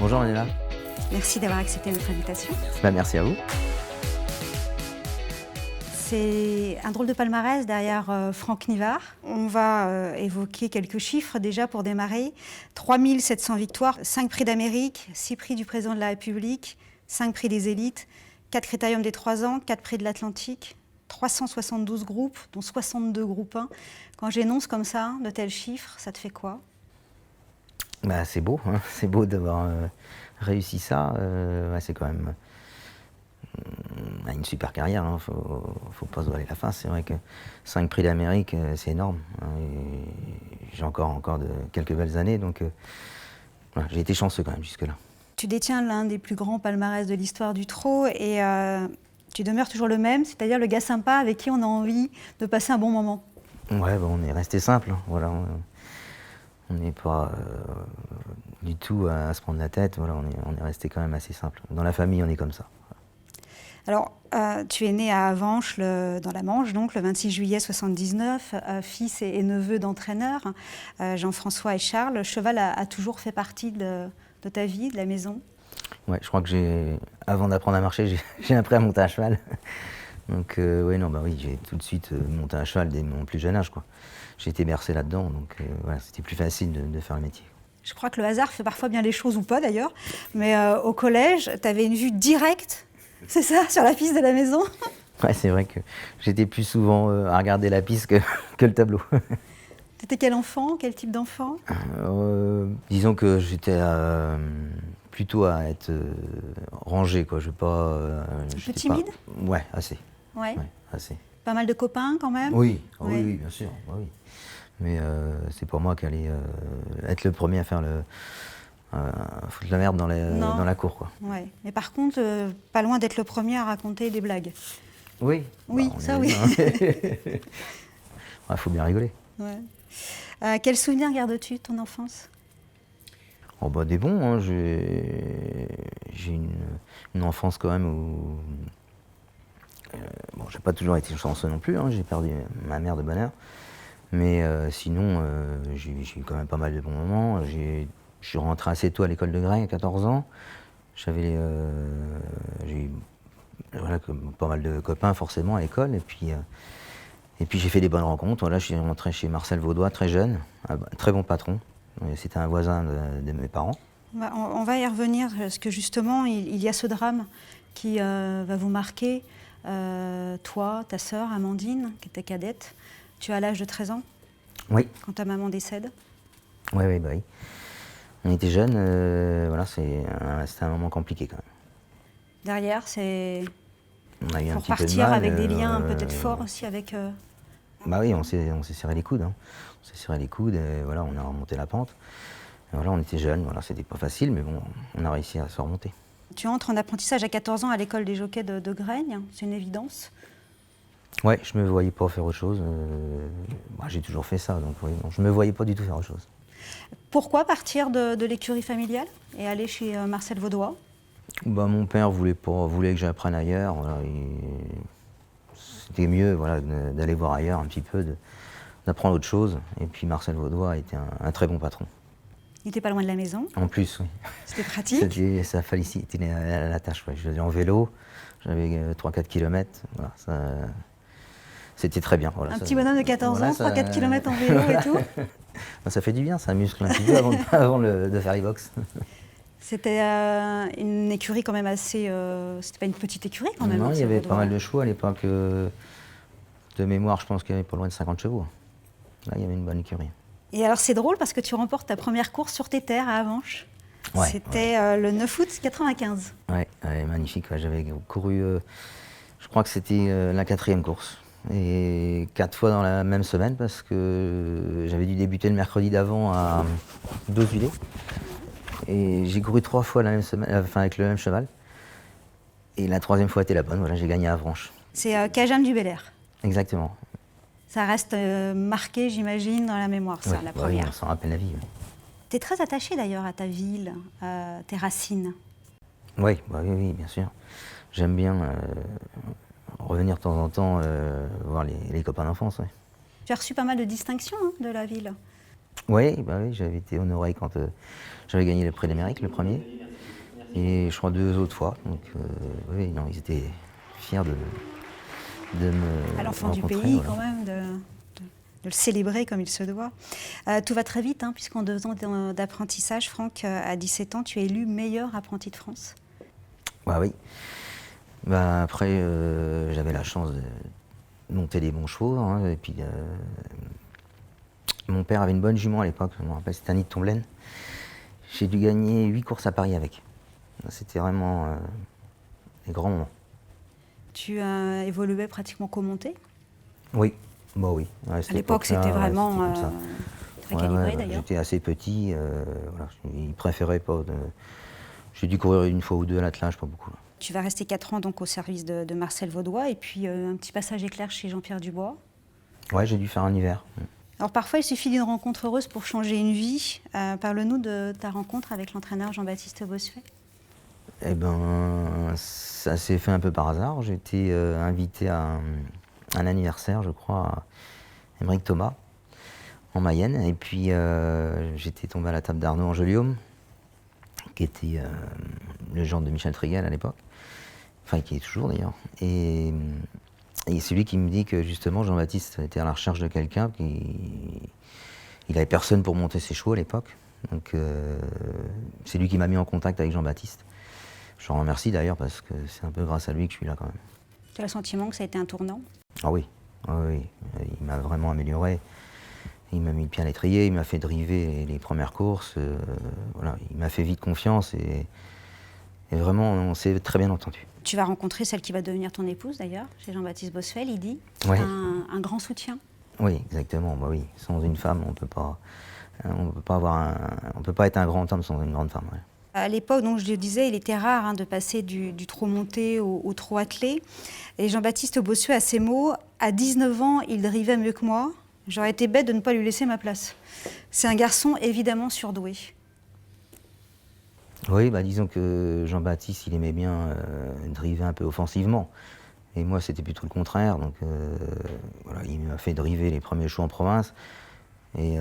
Bonjour Manila. Merci d'avoir accepté notre invitation. Merci à vous. C'est un drôle de palmarès derrière Franck Nivard. On va évoquer quelques chiffres déjà pour démarrer. 3700 victoires, 5 prix d'Amérique, 6 prix du président de la République, 5 prix des élites, 4 critériums des 3 ans, 4 prix de l'Atlantique, 372 groupes, dont 62 groupes 1. Quand j'énonce comme ça de tels chiffres, ça te fait quoi ? C'est beau, hein. C'est beau d'avoir réussi ça. C'est quand même une super carrière, hein. Faut pas se voiler la face. C'est vrai que 5 prix d'Amérique, c'est énorme, hein. J'ai encore quelques belles années, donc j'ai été chanceux quand même jusque-là. Tu détiens l'un des plus grands palmarès de l'histoire du trot et tu demeures toujours le même, c'est-à-dire le gars sympa avec qui on a envie de passer un bon moment. Ouais, on est resté simple, hein. Voilà. On n'est pas du tout à se prendre la tête. Voilà, on est resté quand même assez simple. Dans la famille, on est comme ça. Alors, tu es né à Avenches, dans la Manche, donc le 26 juillet 79, fils et neveu d'entraîneurs, Jean-François et Charles. Le cheval a toujours fait partie de ta vie, de la maison. Ouais, je crois que avant d'apprendre à marcher, j'ai appris à monter à cheval. Donc oui, j'ai tout de suite monté à cheval dès mon plus jeune âge, quoi. J'ai été bercé là-dedans, donc c'était plus facile de faire le métier. Je crois que le hasard fait parfois bien les choses ou pas d'ailleurs, mais au collège, tu avais une vue directe, c'est ça, sur la piste de la maison? Ouais, c'est vrai que j'étais plus souvent à regarder la piste que le tableau. T'étais quel enfant? Quel type d'enfant? Disons que j'étais plutôt à être rangé, quoi. Je pas. Un peu timide? Ouais, assez. Ouais. Ouais, assez. Pas mal de copains quand même? Oui, Ouais. oui, bien sûr. Oui. Mais c'est pas moi qui allais être le premier à faire foutre la merde dans la cour, quoi. Ouais. Mais par contre, pas loin d'être le premier à raconter des blagues. Oui. Oui, ça oui. Il faut bien rigoler. Ouais. Quels souvenirs gardes-tu de ton enfance? Des bons, hein. J'ai une enfance quand même où j'ai pas toujours été chanceux non plus, hein. J'ai perdu ma mère de bonne heure. Mais sinon, j'ai eu quand même pas mal de bons moments. Je suis rentré assez tôt à l'école de Grès, à 14 ans. J'ai eu pas mal de copains forcément à l'école. Et puis j'ai fait des bonnes rencontres. Voilà, je suis rentré chez Marcel Vaudois très jeune, un très bon patron. C'était un voisin de mes parents. On va y revenir, parce que justement, il y a ce drame qui va vous marquer. Toi, ta sœur Amandine, qui était cadette, tu as l'âge de 13 ans? Oui. Quand ta maman décède? Oui. On était jeunes, c'était un moment compliqué quand même. Derrière, c'est On a eu un pour petit peu de partir mal, avec des liens peut-être forts aussi avec... Oui, on s'est serré les coudes, hein. On s'est serré les coudes et voilà, on a remonté la pente. Et voilà, on était jeunes, voilà, c'était pas facile, mais bon, on a réussi à se remonter. Tu entres en apprentissage à 14 ans à l'école des jockeys de Graigne, c'est une évidence. Ouais, je me voyais pas faire autre chose. J'ai toujours fait ça, donc oui, je me voyais pas du tout faire autre chose. Pourquoi partir de l'écurie familiale et aller chez Marcel Vaudois? Mon père voulait que j'apprenne ailleurs. Voilà, c'était mieux, voilà, d'aller voir ailleurs un petit peu, d'apprendre autre chose. Et puis Marcel Vaudois était un très bon patron. Il n'était pas loin de la maison. En plus, oui. C'était pratique. Ça facilitait la tâche. Ouais. Je faisais en vélo, j'avais 3-4 km. Voilà, c'était très bien. Voilà, un petit bonhomme de 14 ans, 3-4 km en vélo et tout. Ça fait du bien, ça muscle un petit peu avant de faire les box. C'était une écurie quand même assez... c'était pas une petite écurie quand même. Non, il y avait pas mal de chevaux à l'époque. De mémoire, je pense qu'il y avait pas loin de 50 chevaux. Là, il y avait une bonne écurie. Et alors c'est drôle parce que tu remportes ta première course sur tes terres à Avenches. Ouais, c'était le 9 août 95. Ouais, magnifique. Ouais. J'avais couru, je crois que c'était la 4e course. Et 4 fois dans la même semaine parce que j'avais dû débuter le mercredi d'avant à Dosvillers. Et j'ai couru 3 fois la même semaine, avec le même cheval. Et la 3e fois était la bonne. Voilà, j'ai gagné à Avranches. C'est Cajam du Bel-Air. Exactement. Ça reste marqué, j'imagine, dans la mémoire, ça, la première. Oui, on s'en rappelle la vie. Ouais. Tu es très attaché d'ailleurs à ta ville, à tes racines. Oui, bien sûr. J'aime bien revenir de temps en temps voir les copains d'enfance. Ouais. Tu as reçu pas mal de distinctions de la ville. Oui, j'avais été honoré quand j'avais gagné le prix d'Amérique, le premier. Et je crois 2 autres fois. Donc oui, non, ils étaient fiers de me À l'enfant du rencontrer, pays, voilà. quand même, de le célébrer comme il se doit. Tout va très vite, hein, puisqu'en 2 ans d'apprentissage, Franck, à 17 ans, tu es élu meilleur apprenti de France. Bah oui. Bah après, j'avais la chance de monter des bons chevaux, hein, et puis mon père avait une bonne jument à l'époque, je me rappelle, c'était Annie de Tomblaine. J'ai dû gagner 8 courses à Paris avec. C'était vraiment des grands moments. Tu as évolué pratiquement qu'au monté. Oui, bah oui. Ouais, À l'époque, c'était époque-là, ouais, vraiment c'était comme ça. très Ouais, calibré, ouais, d'ailleurs. j'étais assez petit, voilà, ils préféraient pas. J'ai dû courir une fois ou deux à l'attelage, pas beaucoup. Là. Tu vas rester 4 ans donc, au service de Marcel Vaudois, et puis un petit passage éclair chez Jean-Pierre Dubois. Ouais, j'ai dû faire un hiver. Alors parfois, il suffit d'une rencontre heureuse pour changer une vie. Parle-nous de ta rencontre avec l'entraîneur Jean-Baptiste Bossuet. Eh ben, ça s'est fait un peu par hasard. J'ai été invité à un anniversaire, je crois, à Émeric Thomas, en Mayenne. Et puis, j'étais tombé à la table d'Arnaud Angeliaume, qui était le gendre de Michel Tréguel à l'époque. Enfin, qui est toujours d'ailleurs. Et c'est lui qui me dit que justement, Jean-Baptiste était à la recherche de quelqu'un. Il n'avait personne pour monter ses chevaux à l'époque. Donc, c'est lui qui m'a mis en contact avec Jean-Baptiste. Je le remercie d'ailleurs parce que c'est un peu grâce à lui que je suis là quand même. Tu as le sentiment que ça a été un tournant? Ah oui, ah oui. Il m'a vraiment amélioré. Il m'a mis le pied à l'étrier, il m'a fait driver les premières courses. Voilà, il m'a fait vite confiance et vraiment on s'est très bien entendu. Tu vas rencontrer celle qui va devenir ton épouse d'ailleurs, chez Jean-Baptiste Bossuet, Lydie. Ouais. Un grand soutien. Oui, exactement. Bah oui. Sans une femme, on peut pas être un grand homme sans une grande femme. Ouais. À l'époque, donc, je le disais, il était rare hein, de passer du trot monté au trot attelé. Et Jean-Baptiste Bossuet a ces mots: à 19 ans, il drivait mieux que moi. J'aurais été bête de ne pas lui laisser ma place. C'est un garçon évidemment surdoué. Oui, bah disons que Jean-Baptiste, il aimait bien driver un peu offensivement. Et moi, c'était plutôt le contraire. Donc voilà, il m'a fait driver les premiers chevaux en province. Et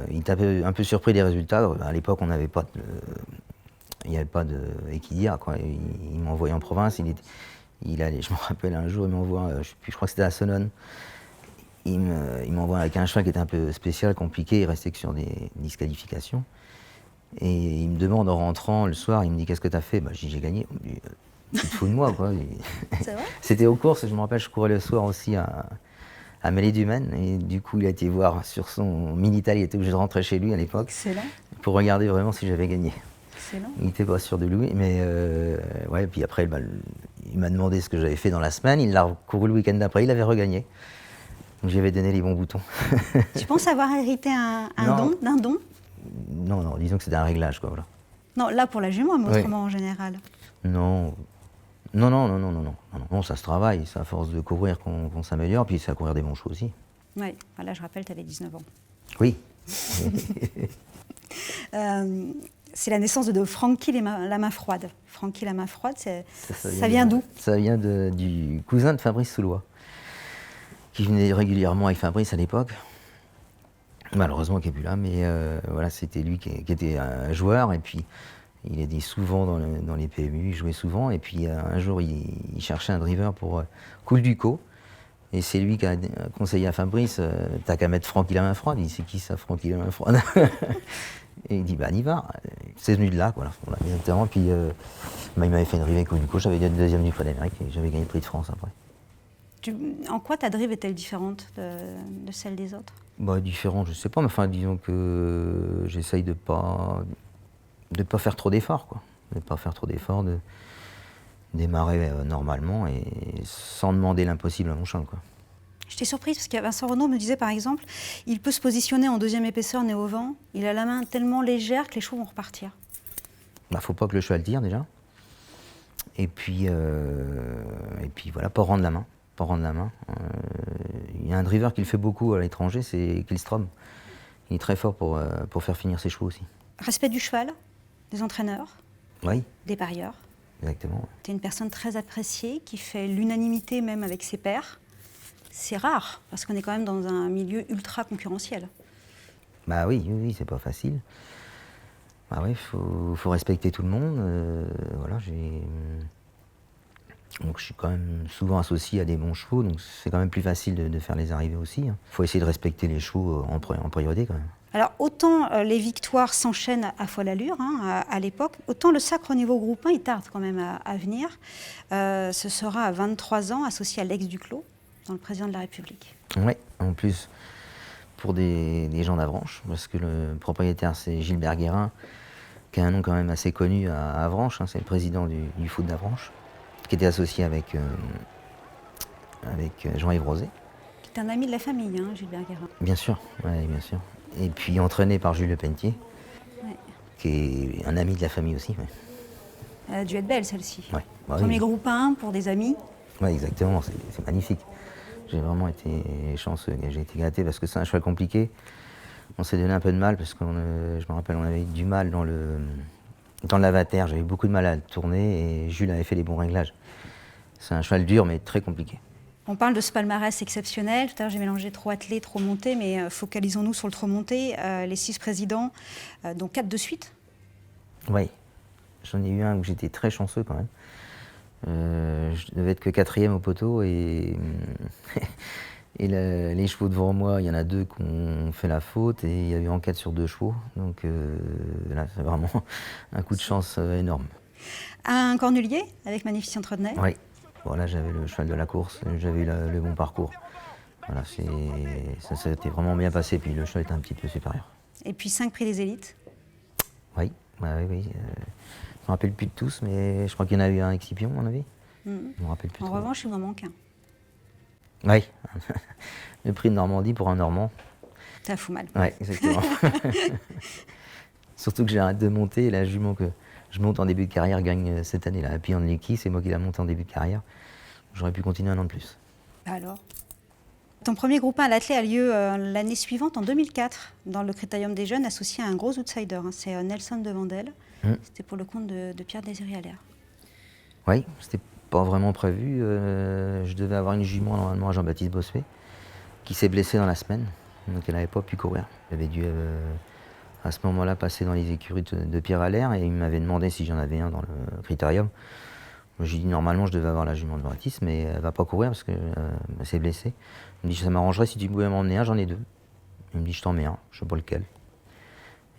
il était un peu surpris des résultats. À l'époque, on n'avait pas il n'y avait pas d'équidien, quoi. Il m'envoyait en province. Il allait, je me rappelle un jour, il m'envoie, je crois que c'était à Sonone. Il m'envoie avec un cheval qui était un peu spécial, compliqué. Il restait que sur des disqualifications. Et il me demande en rentrant le soir, il me dit: qu'est-ce que tu as fait? Bah, je dis: j'ai gagné. Il me dit: tu te fous de moi, quoi. C'est vrai? C'était aux courses, je me rappelle, je courais le soir aussi à Mêlée-du-Maine. Et du coup, il a été voir sur son Minitel, il était obligé de rentrer chez lui à l'époque. Excellent. Pour regarder vraiment si j'avais gagné. Excellent. Il n'était pas sûr de lui, mais ouais, puis après, bah, il m'a demandé ce que j'avais fait dans la semaine. Il l'a couru le week-end d'après, il avait regagné. Donc j'y avais donné les bons boutons. Tu penses avoir hérité d'un don? Non, non, disons que c'était un réglage, quoi, voilà. Non, là pour la jument, mais Oui. autrement en général. Non, ça se travaille, c'est à force de courir qu'on s'améliore, puis c'est à courir des bons chevaux aussi. Oui, là je rappelle, tu avais 19 ans. Oui. C'est la naissance de Francky la main froide. Francky la main froide, ça vient vient d'où? Ça vient du cousin de Fabrice Soulois, qui venait régulièrement avec Fabrice à l'époque. Malheureusement, qui n'est plus là, mais voilà, c'était lui qui était un joueur, et puis il était souvent dans les PMU, il jouait souvent, et puis un jour, il cherchait un driver pour Coul-Ducos, et c'est lui qui a conseillé à Fabrice: t'as qu'à mettre Francky la main froide. Il dit: c'est qui ça, Francky la main froide? Et il dit: bah, on y va. C'est venu de là, voilà, exactement. Puis bah, il m'avait fait une drive avec Coul-Ducos, j'avais gagné deuxième du Prix d'Amérique, et j'avais gagné le Prix de France après. En quoi ta drive est-elle différente de celle des autres? Bah, différent, je sais pas, mais enfin, disons que j'essaye de pas faire trop d'efforts, quoi. De pas faire trop d'efforts, de démarrer normalement et sans demander l'impossible à mon cheval, quoi. J'étais surprise parce que Vincent Renaud me disait par exemple, il peut se positionner en deuxième épaisseur nez au vent, il a la main tellement légère que les chevaux vont repartir. Bah, faut pas que le cheval tire déjà. Et puis voilà, pas rendre la main. Il y a un driver qui le fait beaucoup à l'étranger, c'est Kihlstrom. Il est très fort pour faire finir ses chevaux aussi. Respect du cheval, des entraîneurs, Oui, des parieurs. exactement. Tu es une personne très appréciée, qui fait l'unanimité même avec ses pairs. C'est rare, parce qu'on est quand même dans un milieu ultra concurrentiel. Bah oui, c'est pas facile. Ah ouais, faut respecter tout le monde. Voilà, donc je suis quand même souvent associé à des bons chevaux, donc c'est quand même plus facile de faire les arrivées aussi. Il faut essayer de respecter les chevaux en priorité quand même. Alors, autant les victoires s'enchaînent à folle allure à l'époque, autant le sacre au niveau groupe 1, il tarde quand même à venir. Ce sera à 23 ans, associé à l'ex Duclos, dans le président de la République. Oui, en plus, pour des gens d'Avranches, parce que le propriétaire c'est Gilbert Guérin, qui a un nom quand même assez connu à Avranches, c'est le président du foot d'Avranches, qui était associé avec Jean-Yves Rosé. Qui est un ami de la famille, Gilbert Guérin. Bien sûr, ouais, bien sûr. Et puis entraîné par Jules Lepentier, Ouais. qui est un ami de la famille aussi. Ouais. Elle a dû être belle celle-ci. Ouais, bah Premier oui. groupe 1 pour des amis. Ouais, exactement, c'est magnifique. J'ai vraiment été chanceux, j'ai été gâté parce que c'est un cheval compliqué. On s'est donné un peu de mal parce que je me rappelle, on avait du mal dans le lavater, j'avais beaucoup de mal à le tourner et Jules avait fait les bons réglages. C'est un cheval dur mais très compliqué. On parle de ce palmarès exceptionnel. Tout à l'heure, j'ai mélangé trop attelé, trop monté, mais focalisons-nous sur le trop monté. Les 6 présidents, dont 4 de suite. Oui, j'en ai eu un où j'étais très chanceux quand même. Je devais être que 4e au poteau et les chevaux devant moi, il y en a 2 qui ont fait la faute et il y a eu enquête sur 2 chevaux. Donc là, c'est vraiment un coup de chance énorme. Un cornulier avec Magnificent Rodney. Oui, voilà, j'avais le cheval de la course, j'avais eu le bon parcours. Voilà, ça s'était vraiment bien passé, puis le cheval était un petit peu supérieur. Et puis 5 prix des élites. Oui, oui. Je ne me rappelle plus de tous, mais je crois qu'il y en a eu un Excipion, à mon avis. Je me rappelle plus En trop. revanche, il m'en manque un. Oui, le prix de Normandie pour un Normand. Ça fout mal. Oui, exactement. Surtout que j'arrête de monter, et la jument que je monte en début de carrière gagne cette année-là. Happy and Licky, c'est moi qui l'ai montée en début de carrière. J'aurais pu continuer un an de plus. Alors, ton premier groupe 1 à l'athlé a lieu l'année suivante, en 2004, dans le Critérium des Jeunes, associé à un gros outsider. C'est Nelson de Vandel. C'était pour le compte de Pierre-Désiré Allaire. Oui, c'était pas vraiment prévu. Je devais avoir une jument normalement à Jean-Baptiste Bossuet, qui s'est blessée dans la semaine, donc elle n'avait pas pu courir. Elle avait dû à ce moment-là passer dans les écuries de Pierre Allaire et il m'avait demandé si j'en avais un dans le Critérium. J'ai dit normalement je devais avoir la jument de Baptiste, mais elle va pas courir parce qu'elle s'est blessée. Il me dit ça m'arrangerait si tu pouvais m'emmener un, j'en ai 2. Il me dit je t'en mets un, je sais pas lequel.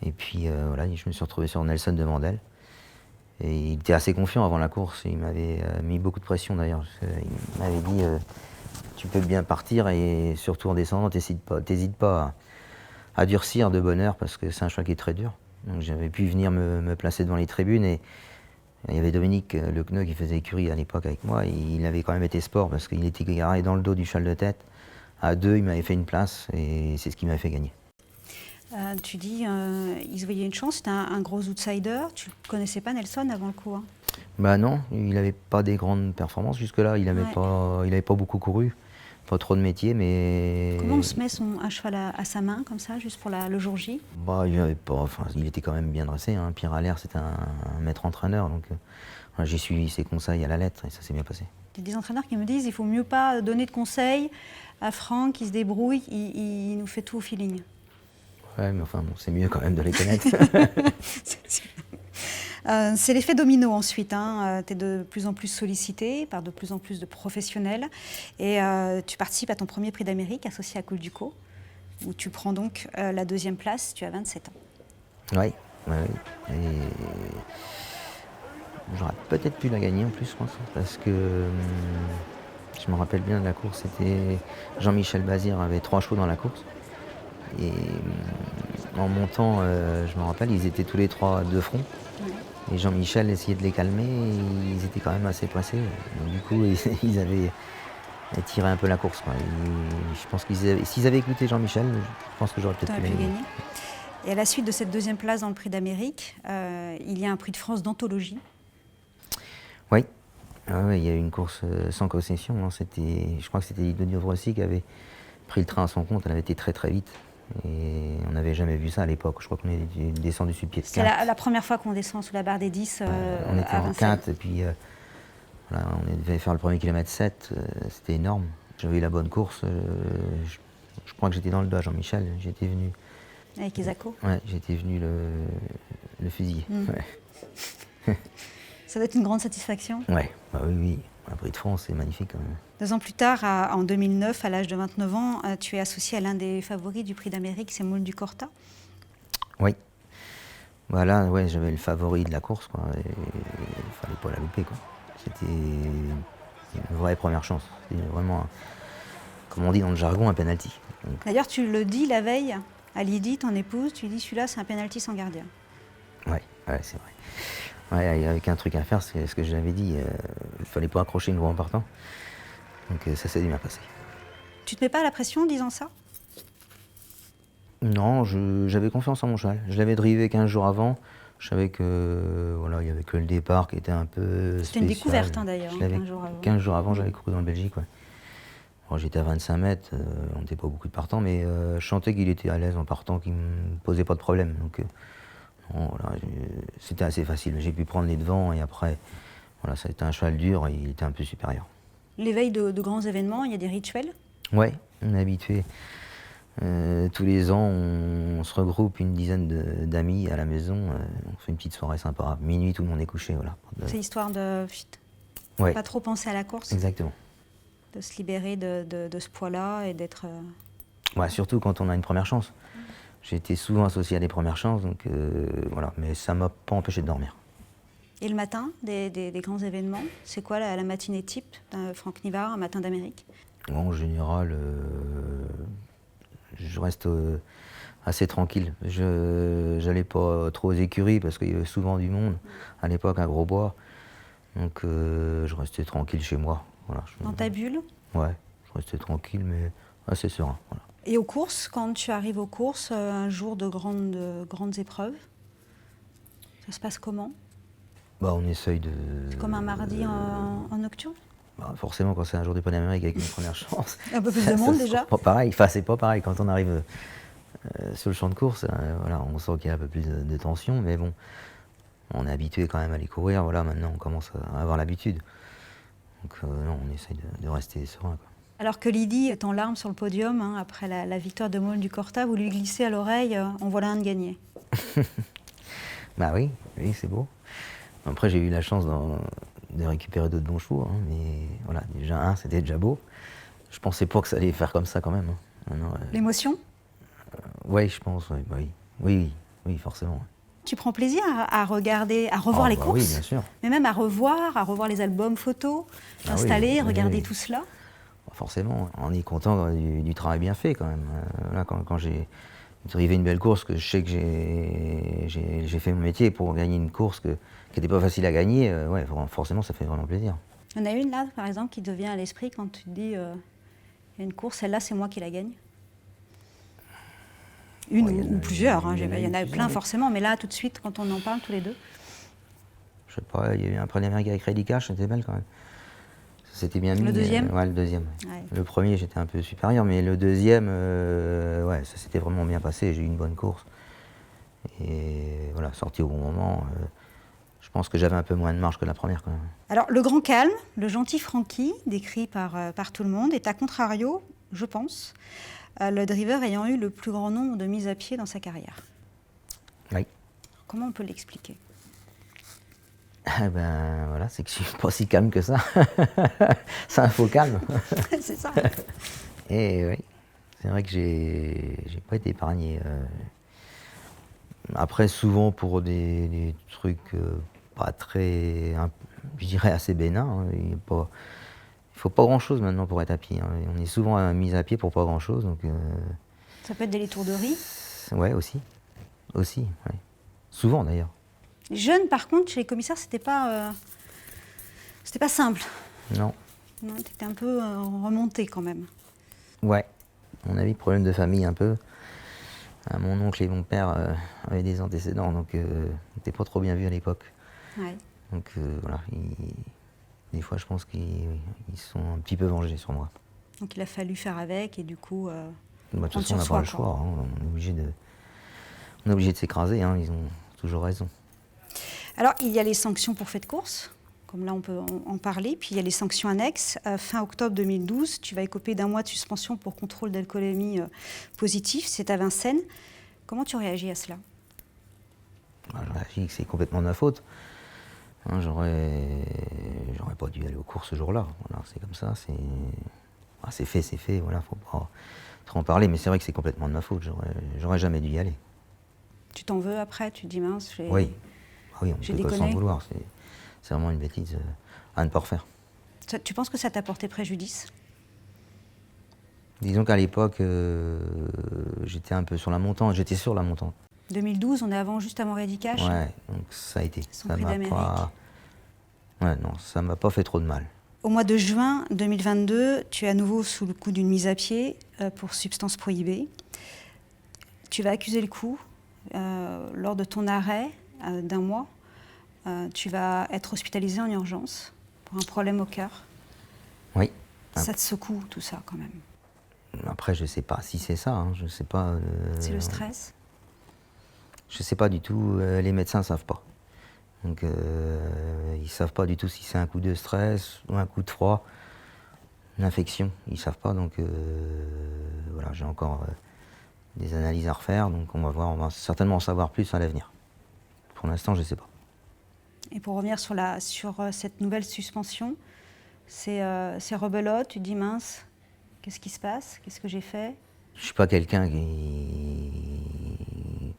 Et puis voilà, je me suis retrouvé sur Nelson de Vandel. Et il était assez confiant avant la course, il m'avait mis beaucoup de pression d'ailleurs. Il m'avait dit tu peux bien partir et surtout en descendant, t'hésites pas à durcir de bonne heure parce que c'est un cheval qui est très dur. Donc j'avais pu venir me placer devant les tribunes et il y avait Dominique Lecneux qui faisait écurie à l'époque avec moi. Et il avait quand même été sport parce qu'il était garé dans le dos du cheval de tête. À 2, il m'avait fait une place et c'est ce qui m'avait fait gagner. Tu dis, il se voyait une chance, c'était un gros outsider. Tu ne connaissais pas Nelson avant le coup Bah non, il n'avait pas des grandes performances jusque-là. Il n'avait pas beaucoup couru, pas trop de métier, mais... Comment on se met un cheval à sa main, comme ça, juste pour le jour J? Bah, il était quand même bien dressé. Pierre Allaire, c'était un maître entraîneur, donc j'ai suivi ses conseils à la lettre et ça s'est bien passé. Il y a des entraîneurs qui me disent qu'il ne faut mieux pas donner de conseils à Franck, qui se débrouille, il nous fait tout au feeling. Ouais, mais enfin, bon, c'est mieux quand même de les connaître. C'est l'effet domino ensuite. Tu es de plus en plus sollicité par de plus en plus de professionnels. Et tu participes à ton premier prix d'Amérique associé à Col Ducos, où tu prends donc la 2e place. Tu as 27 ans. Oui. Et j'aurais peut-être pu la gagner en plus, je pense, parce que je me rappelle bien de la course. C'était Jean-Michel Bazir avait 3 chevaux dans la course. Et en montant, je me rappelle, ils étaient tous les 3 de front. Ouais. Et Jean-Michel essayait de les calmer et ils étaient quand même assez pressés. Donc, du coup, ils avaient tiré un peu la course. Je pense s'ils avaient écouté Jean-Michel, je pense que j'aurais peut-être pu gagner. Et à la suite de cette 2e place dans le prix d'Amérique, il y a un prix de France d'anthologie. Oui. Il y a eu une course sans concession. Je crois que c'était Lido Diodrossi qui avait pris le train à son compte. Elle avait été très très vite. Et on n'avait jamais vu ça à l'époque. Je crois qu'on est descendu sur le pied de 4. C'est la première fois qu'on descend sous la barre des 10 on était en 4 et puis voilà, on devait faire le premier kilomètre 7. C'était énorme. J'avais eu la bonne course. Je crois que j'étais dans le dos à Jean-Michel. J'étais venu... Avec Isaco. Ouais, j'étais venu le fusil. Ouais. Ça doit être une grande satisfaction. Ouais, bah oui, oui. Un prix de France, c'est magnifique quand même. 2 ans plus tard, en 2009, à l'âge de 29 ans, tu es associé à l'un des favoris du prix d'Amérique, c'est Moule du Corta. Oui. Voilà, ouais, j'avais le favori de la course, quoi. Et il fallait pas la louper, quoi. C'était une vraie première chance. C'était vraiment, comme on dit dans le jargon, un penalty. Donc, D'ailleurs, tu le dis la veille à Lydie, ton épouse, tu dis celui-là, c'est un penalty sans gardien. ouais, c'est vrai. Ouais, il y avait qu'un truc à faire, c'est ce que j'avais dit. Il fallait pas accrocher une voie en partant. Donc ça s'est bien passé. Tu te mets pas la pression en disant ça? Non, j'avais confiance en mon cheval. Je l'avais drivé 15 jours avant. Je savais que voilà, il y avait que le départ qui était un peu C'était une spécial. découverte d'ailleurs, Je l'avais 15 jours avant. 15 jours avant, j'avais couru dans le Belgique. Ouais. Alors, j'étais à 25 mètres, on n'était pas beaucoup de partants, mais je sentais qu'il était à l'aise en partant, qu'il ne me posait pas de problème. Donc bon, voilà, c'était assez facile. J'ai pu prendre les devants et après, voilà, ça a été un cheval dur et il était un peu supérieur. L'éveil de grands événements, il y a des rituels? Ouais, on est habitué. Tous les ans, on se regroupe une dizaine d'amis à la maison. On fait une petite soirée sympa. Minuit, tout le monde est couché. Voilà. C'est histoire de Ouais, pas trop penser à la course, exactement. de se libérer de ce poids-là et d'être... Ouais, surtout quand on a une première chance. J'ai été souvent associé à des premières chances, donc voilà. Mais ça m'a pas empêché de dormir. Et le matin, des grands événements, c'est quoi la matinée type d'un Franck Nivard, un matin d'Amérique? Bon, en général, je reste assez tranquille. Je n'allais pas trop aux écuries parce qu'il y avait souvent du monde. À l'époque, à Grosbois. Donc je restais tranquille chez moi. Voilà, Dans ta bulle? Ouais, je restais tranquille, mais assez serein. Voilà. Et aux courses, quand tu arrives aux courses, un jour de grandes épreuves, ça se passe comment? Bah, on essaye de... C'est comme un mardi en nocturne? Bah, forcément, quand c'est un jour des Panamériques avec une première chance... Un peu plus de monde déjà? Pas pareil. Enfin, c'est pas pareil. Quand on arrive sur le champ de course, voilà, on sent qu'il y a un peu plus de tension, mais bon, on est habitué quand même à les courir. Voilà, maintenant, on commence à avoir l'habitude. Donc non, on essaye de rester serein, quoi. Alors que Lydie est en larmes sur le podium, hein, après la victoire de Moule du Corta, vous lui glissez à l'oreille en voilà un de gagné. Bah oui, c'est beau. Après, j'ai eu la chance de récupérer d'autres bons chevaux, hein, mais voilà, déjà un, c'était déjà beau. Je pensais pas que ça allait faire comme ça quand même. Hein. Non, L'émotion? oui, je pense, ouais, bah oui, forcément. Tu prends plaisir à regarder, à revoir les courses? Oui, bien sûr. Mais même à revoir les albums photos, installer, regarder tout cela? Forcément, on est content du travail bien fait quand même. Là, quand j'ai drivé une belle course, que je sais que j'ai fait mon métier pour gagner une course qui n'était pas facile à gagner, ouais, forcément ça fait vraiment plaisir. Il y en a une là, par exemple, qui te vient à l'esprit quand tu te dis il y a une course, celle-là c'est moi qui la gagne? Une ou plusieurs, hein, il y en a plein forcément, mais là tout de suite quand on en parle tous les deux. Je sais pas, il y a eu un premier Amérique avec Ready Cash, c'était belle quand même. C'était bien mis. Le deuxième? Ouais, le deuxième. Ouais. Le premier, j'étais un peu supérieur, mais le deuxième, ouais, ça s'était vraiment bien passé. J'ai eu une bonne course. Et voilà, sorti au bon moment. Je pense que j'avais un peu moins de marge que la première quand même. Alors, le grand calme, le gentil Francky, décrit par tout le monde, est à contrario, je pense, le driver ayant eu le plus grand nombre de mises à pied dans sa carrière. Oui. Comment on peut l'expliquer? Eh ben voilà, c'est que je suis pas si calme que ça. C'est un faux calme. C'est ça. Et oui, c'est vrai que j'ai pas été épargné. Après, souvent pour des trucs pas très, je dirais assez bénins. Hein, il faut pas grand-chose maintenant pour être à pied. Hein. On est souvent mis à pied pour pas grand-chose. Donc, Ça peut être des laitourderies. ouais, aussi, ouais. Souvent d'ailleurs. Les jeunes, par contre, chez les commissaires, c'était pas simple. Non. Non, t'étais un peu remonté quand même. Ouais. À mon avis, problème de famille un peu. Mon oncle et mon père avaient des antécédents, donc n'était pas trop bien vu à l'époque. Ouais. Donc voilà, des fois je pense qu'ils sont un petit peu vengés sur moi. Donc il a fallu faire avec et du coup. De toute façon, on n'a pas le choix. Hein, on est obligé de s'écraser. Hein, ils ont toujours raison. Alors il y a les sanctions pour fait de course, comme là on peut en parler. Puis il y a les sanctions annexes. Fin octobre 2012, tu vas écoper d'1 mois de suspension pour contrôle d'alcoolémie positif. C'est à Vincennes. Comment tu réagis à cela? Je que c'est complètement de ma faute. Hein, j'aurais pas dû aller aux courses ce jour-là. Voilà, c'est comme ça, c'est fait, voilà, faut pas trop en parler, mais c'est vrai que c'est complètement de ma faute, j'aurais jamais dû y aller. Tu t'en veux après, tu te dis mince, Oui, on j'ai peut pas s'en déconné. vouloir, c'est vraiment une bêtise à ne pas refaire. Tu penses que ça t'a porté préjudice? Disons qu'à l'époque, j'étais un peu sur la montante, j'étais sur la montante. 2012, on est juste avant Ready Cash. Ouais, donc ça a été. Son prix d'Amérique. Ouais, non, ça m'a pas fait trop de mal. Au mois de juin 2022, tu es à nouveau sous le coup d'une mise à pied pour substance prohibée. Tu vas accuser le coup lors de ton arrêt d'un mois. Tu vas être hospitalisé en urgence pour un problème au cœur. Oui. Ça te secoue tout ça quand même. Après, je sais pas si c'est ça, hein, je sais pas. C'est le stress? Je sais pas du tout, les médecins savent pas. Donc ils savent pas du tout si c'est un coup de stress ou un coup de froid, une infection, ils savent pas, donc voilà, j'ai encore des analyses à refaire, donc on va certainement en savoir plus à l'avenir. Pour l'instant, je sais pas. Et pour revenir sur cette nouvelle suspension, c'est rebelote, tu te dis mince, qu'est-ce qui se passe? Qu'est-ce que j'ai fait? Je suis pas quelqu'un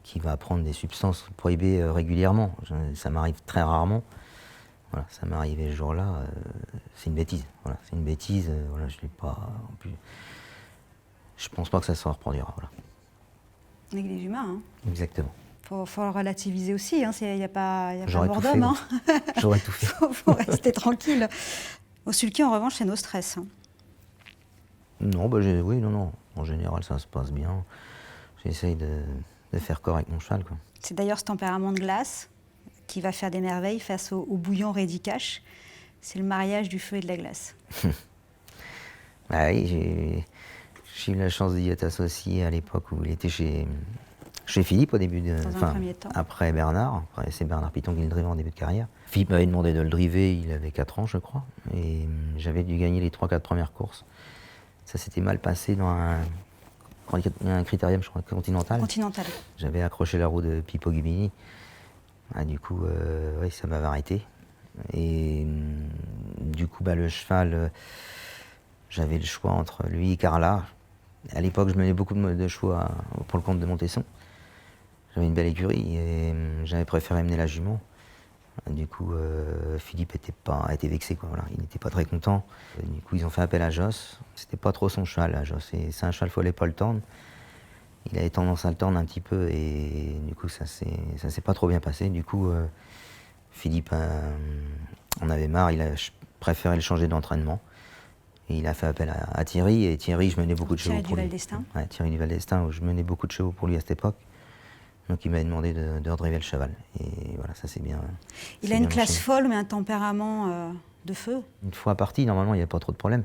qui va prendre des substances prohibées régulièrement. Ça m'arrive très rarement. Voilà, ça m'est arrivé ce jour-là. C'est une bêtise. Voilà, c'est une bêtise. Voilà, je l'ai pas. En plus, je pense pas que ça se reproduira. Voilà. Avec des humains. Hein. Exactement. Faut le relativiser aussi. Il n'y a pas J'aurais mort tout fait, d'homme. Hein. J'aurais tout fait. faut rester tranquille. Au sulky, en revanche, c'est no stress. Hein. Non, oui, non. En général, ça se passe bien. J'essaye de faire corps avec mon cheval, quoi. C'est d'ailleurs ce tempérament de glace qui va faire des merveilles face au bouillon Ready Cash. C'est le mariage du feu et de la glace. Bah oui, j'ai eu la chance d'y être associé à l'époque où il était chez Philippe au début Dans un premier temps. Après Bernard. Après, c'est Bernard Piton qui le drivait en début de carrière. Philippe m'avait demandé de le driver, il avait 4 ans, je crois. Et j'avais dû gagner les 3-4 premières courses. Ça s'était mal passé dans un critérium, je crois, continental. Continental. J'avais accroché la roue de Pippo Ghibini. Ah, du coup, oui, ça m'avait arrêté. Et du coup, le cheval, j'avais le choix entre lui et Carla. À l'époque, je menais beaucoup de chevaux pour le compte de Montesson. J'avais une belle écurie et j'avais préféré mener la jument. Du coup, Philippe était vexé, quoi, voilà. Il n'était pas très content. Du coup, ils ont fait appel à Joss. C'était pas trop son cheval, là, Joss. C'est un cheval, il fallait pas le tendre. Il avait tendance à le tendre un petit peu et du coup, ça s'est pas trop bien passé. Du coup, Philippe en avait marre. Il a préféré le changer d'entraînement. Et il a fait appel à Thierry. Et Thierry, je menais beaucoup de chevaux pour lui. Ouais, Thierry du Val-d'Estaing, où je menais beaucoup de chevaux pour lui à cette époque. Donc il m'avait demandé de redriver le cheval. Et voilà, ça c'est bien. Il a une classe folle, mais un tempérament de feu. Une fois parti, normalement, il n'y a pas trop de problème.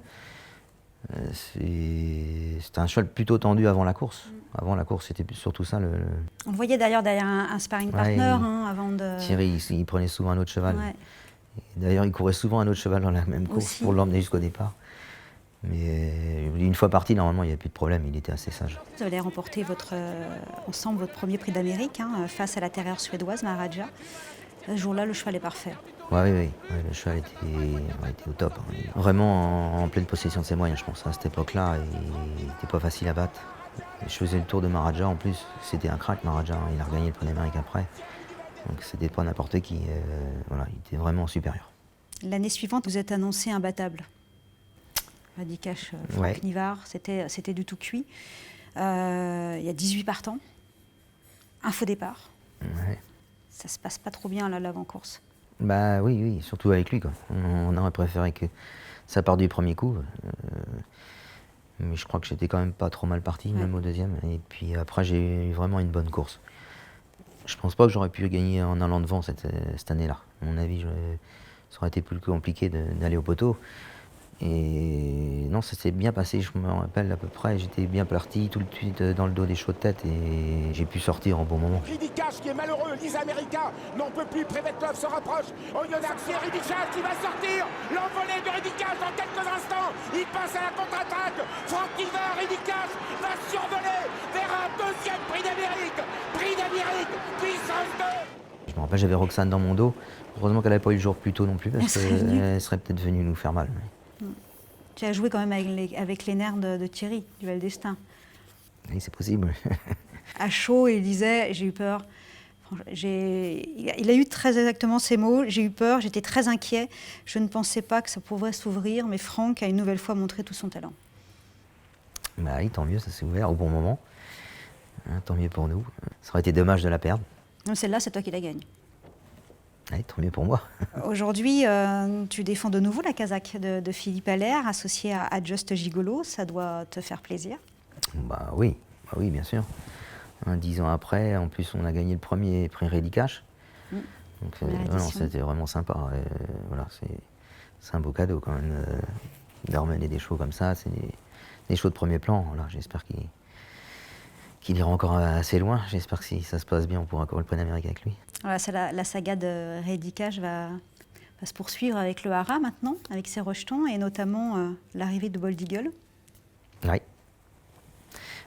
C'était un cheval plutôt tendu avant la course. Avant la course, c'était surtout ça. On le voyait d'ailleurs derrière un sparring partner avant de... Thierry, il prenait souvent un autre cheval. Ouais. D'ailleurs, il courait souvent un autre cheval dans la même course pour l'emmener jusqu'au départ. Mais une fois parti, normalement, il n'y avait plus de problème. Il était assez sage. Vous allez remporter ensemble votre premier prix d'Amérique face à la terrière suédoise, Maharaja. Ce jour-là, le cheval est parfait. Oui, le cheval était au top. Hein. Vraiment en pleine possession de ses moyens, je pense. À cette époque-là, il n'était pas facile à battre. Je faisais le tour de Maharaja en plus. C'était un crack, Maharaja. Il a regagné le prix d'Amérique après. Donc c'était pas n'importe qui. Voilà, il était vraiment supérieur. L'année suivante, vous êtes annoncé imbattable. Ready Cash, Franck Nivard, c'était du tout cuit. Il y a 18 partants, un faux départ. Ouais. Ça se passe pas trop bien là, l'avant-course. Oui, surtout avec lui, quoi. On aurait préféré que ça parte du premier coup. Mais je crois que j'étais quand même pas trop mal parti, même au deuxième. Et puis après, j'ai eu vraiment une bonne course. Je pense pas que j'aurais pu gagner en allant devant cette année-là. À mon avis, ça aurait été plus compliqué d'aller au poteau. Et non, ça s'est bien passé, je me rappelle à peu près. J'étais bien parti tout de suite dans le dos des chevaux de tête et j'ai pu sortir en bon moment. Ready Cash qui est malheureux, les Américains n'en peut plus, Prevetlov se rapproche. Oyonnax, c'est Ready Cash qui va sortir. L'envolée de Ready Cash dans quelques instants. Il passe à la contre-attaque. Franck Nivard, Ready Cash va survoler vers un deuxième prix d'Amérique. Prix d'Amérique, puissance 2. Je me rappelle, j'avais Roxane dans mon dos. Heureusement qu'elle n'avait pas eu le jour plus tôt non plus, parce qu'elle serait peut-être venue nous faire mal. Mais... Tu as joué quand même avec les nerfs de Thierry, du Val d'Estaing. Oui, c'est possible. À chaud, il disait, j'ai eu peur. Il a eu très exactement ces mots. J'ai eu peur, j'étais très inquiet. Je ne pensais pas que ça pourrait s'ouvrir, mais Franck a une nouvelle fois montré tout son talent. Bah oui, tant mieux, ça s'est ouvert au bon moment. Hein, tant mieux pour nous. Ça aurait été dommage de la perdre. Non, celle-là, c'est toi qui la gagne. Oui, tant mieux pour moi. Aujourd'hui, tu défends de nouveau la casaque de Philippe Allaire, associé à Just Gigolo. Ça doit te faire plaisir. Bah oui, bien sûr. 10 ans après, en plus, on a gagné le premier prix Ready Cash. Donc, c'était vraiment sympa. Voilà, c'est un beau cadeau quand même de ramener des shows comme ça. C'est des shows de premier plan. Voilà, j'espère qu'il ira encore assez loin. J'espère que si ça se passe bien, on pourra encore le prix d'Amérique avec lui. Voilà, la saga de Ready Cash va se poursuivre avec le Hara maintenant, avec ses rejetons, et notamment l'arrivée de Bold Eagle. Oui.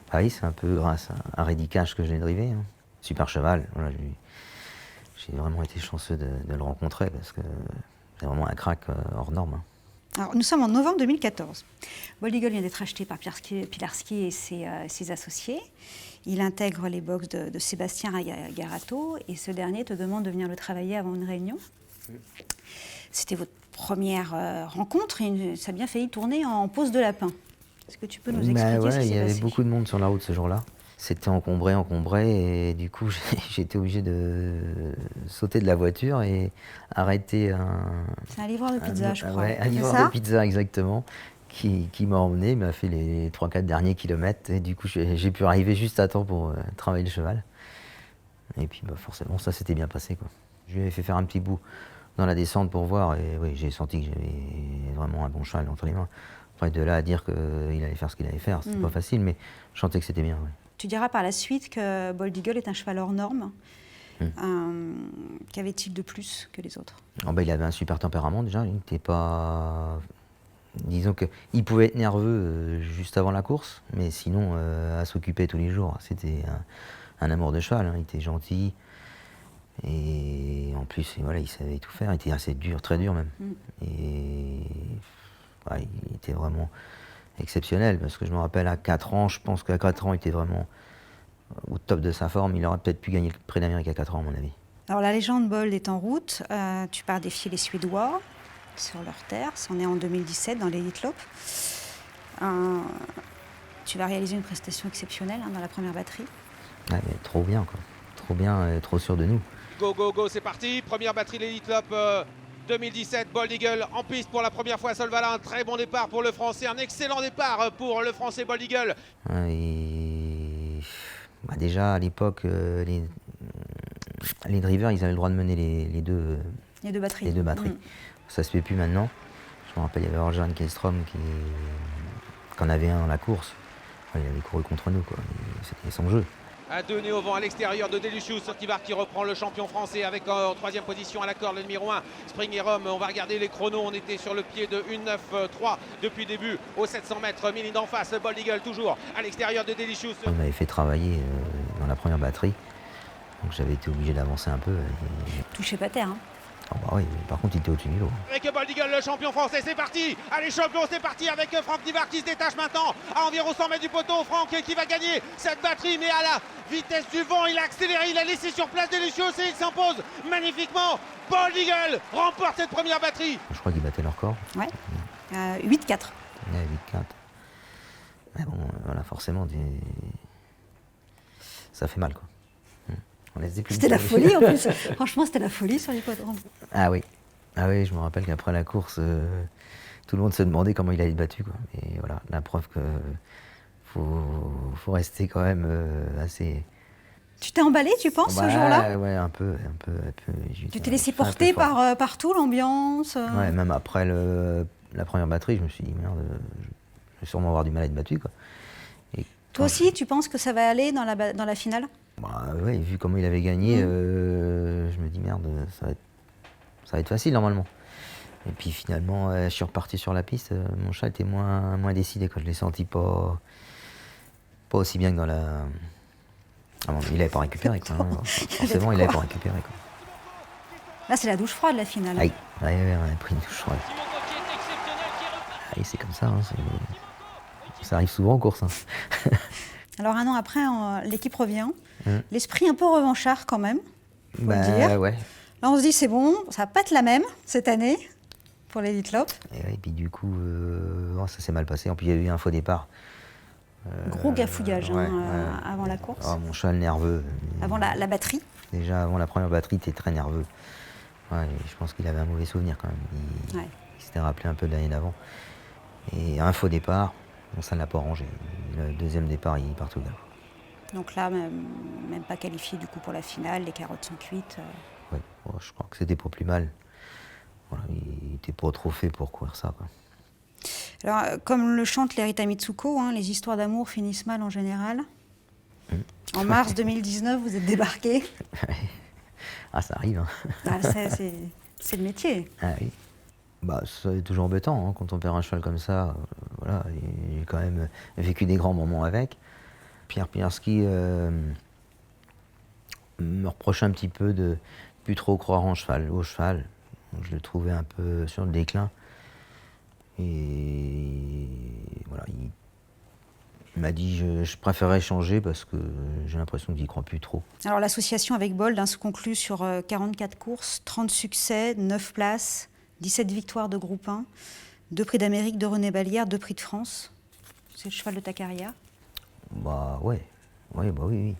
Ah oui, c'est un peu grâce à Ready Cash que je l'ai drivé. Hein. Super cheval. Voilà, j'ai vraiment été chanceux de le rencontrer parce que c'est vraiment un crack hors norme. Hein. Alors, nous sommes en novembre 2014. Bold Eagle vient d'être acheté par Pilarski et ses associés. Il intègre les box de Sébastien Garato et ce dernier te demande de venir le travailler avant une réunion. C'était votre première rencontre et ça a bien failli tourner en pose de lapin. Est-ce que tu peux nous expliquer ce qui s'est passé ? Il y avait beaucoup de monde sur la route ce jour-là. C'était encombré et du coup j'ai été obligé de sauter de la voiture et arrêter C'est un livreur de pizza, je crois. Ouais, un livreur de pizza exactement, qui m'a emmené, m'a fait les 3-4 derniers kilomètres et du coup j'ai pu arriver juste à temps pour travailler le cheval. Et puis forcément ça s'était bien passé, quoi. Je lui avais fait faire un petit bout dans la descente pour voir et oui, j'ai senti que j'avais vraiment un bon cheval entre les mains. Après de là à dire qu'il allait faire ce qu'il allait faire, c'était pas facile, mais je sentais que c'était bien. Ouais. Tu diras par la suite que Bold Eagle est un cheval hors norme. Qu'avait-il de plus que les autres ? Il avait un super tempérament déjà, il n'était pas... Disons qu'il pouvait être nerveux juste avant la course, mais sinon à s'occuper tous les jours. C'était un amour de cheval, hein. Il était gentil et en plus voilà, il savait tout faire, il était assez dur, très dur même. Et il était vraiment exceptionnel parce que je me rappelle à 4 ans, je pense qu'à 4 ans il était vraiment au top de sa forme. Il aurait peut-être pu gagner le prix d'Amérique à 4 ans à mon avis. Alors la légende Bold est en route, tu pars défier les Suédois sur leur terre, c'en est en 2017 dans l'Elite Lopp. Tu vas réaliser une prestation exceptionnelle dans la première batterie. Ouais, mais trop bien quoi, trop bien et trop sûr de nous. Go, go, go, c'est parti, première batterie l'Elite Lopp 2017, Bold Eagle en piste pour la première fois à Solvalin. Très bon départ pour le Français, un excellent départ pour le Français Bold Eagle. Déjà à l'époque, les drivers, ils avaient le droit de mener les deux batteries. Ça se fait plus maintenant. Je me rappelle, il y avait Orjan Kellström qui en avait un dans la course. Il avait couru contre nous, quoi. C'était son jeu. À 2 nez au vent à l'extérieur de Delicious qui reprend le champion français avec en 3e position à la corde le numéro 1 Spring et Rome. On va regarder les chronos, on était sur le pied de 1.9.3 depuis le début aux 700 mètres. Mille d'en face, Bold Eagle toujours à l'extérieur de Delicious. On m'avait fait travailler dans la première batterie, donc j'avais été obligé d'avancer un peu. Touchez pas terre, hein. Oui, par contre il était au-dessus du lot. Avec Bold Eagle, le champion français, c'est parti. Allez champion, c'est parti avec Franck Nivard qui se détache maintenant à environ 100 mètres du poteau. Franck qui va gagner cette batterie, mais à la vitesse du vent, il a accéléré, il a laissé sur place Delicious et il s'impose magnifiquement. Bold Eagle remporte cette première batterie. Je crois qu'il battait leur record. Ouais, 8-4. Ouais, 8-4. Mais bon, voilà, forcément, ça fait mal, quoi. C'était la folie en plus. Franchement, c'était la folie sur l'hippodrome. Ah oui, je me rappelle qu'après la course, tout le monde se demandait comment il allait être battu, quoi. Et voilà, la preuve que faut rester quand même assez... Tu t'es emballé, tu penses, ce jour-là ? Ouais, un peu. Tu t'es laissé porter par tout, l'ambiance Ouais, même après la première batterie, je me suis dit, merde, je vais sûrement avoir du mal à être battu, quoi. Et toi aussi, tu penses que ça va aller dans la finale ? Oui, vu comment il avait gagné, je me dis merde, ça va être facile normalement. Et puis finalement, je suis reparti sur la piste, mon chat était moins décidé, quoi. Je l'ai senti pas aussi bien que dans la... il n'avait pas récupéré, quoi. Forcément, il n'avait pas récupéré, quoi. Là, c'est la douche froide, la finale. Aïe, ouais, on a pris une douche froide. Aïe, c'est comme ça, hein, ça arrive souvent en course. Hein. Alors, un an après, l'équipe revient. L'esprit un peu revanchard quand même, faut le dire. Ouais. Là, on se dit, c'est bon, ça va pas être la même cette année pour l'Elite Lopp. Et puis du coup, ça s'est mal passé. En plus, il y a eu un faux départ. Gros gafouillage avant la course. Oh, mon cheval nerveux. Avant la batterie. Déjà, avant la première batterie, il était très nerveux. Ouais, je pense qu'il avait un mauvais souvenir quand même. Il s'était rappelé un peu de l'année d'avant. Et un faux départ, bon, ça ne l'a pas arrangé. Le deuxième départ, il part tout là. Donc là, même pas qualifié du coup pour la finale, les carottes sont cuites. Ouais, bon, je crois que c'était pas plus mal. Voilà, il n'était pas trop fait pour courir ça, quoi. Alors, comme le chante Lerita Mitsuko, hein, les histoires d'amour finissent mal en général. En mars 2019, vous êtes débarqué. Ah, ça arrive. Hein. Ah, c'est le métier. Ah oui. Bah, c'est toujours embêtant hein, quand on perd un cheval comme ça. Voilà, j'ai quand même vécu des grands moments avec. Pierre Pilarski me reprochait un petit peu de plus trop croire au cheval. Donc, je le trouvais un peu sur le déclin. Et voilà, il m'a dit je préférerais changer parce que j'ai l'impression qu'il n'y croit plus trop. Alors l'association avec Bold se conclut sur 44 courses, 30 succès, 9 places, 17 victoires de groupe 1, 2 prix d'Amérique de René Ballière, 2 prix de France. C'est le cheval de ta carrière? Bah ouais, oui.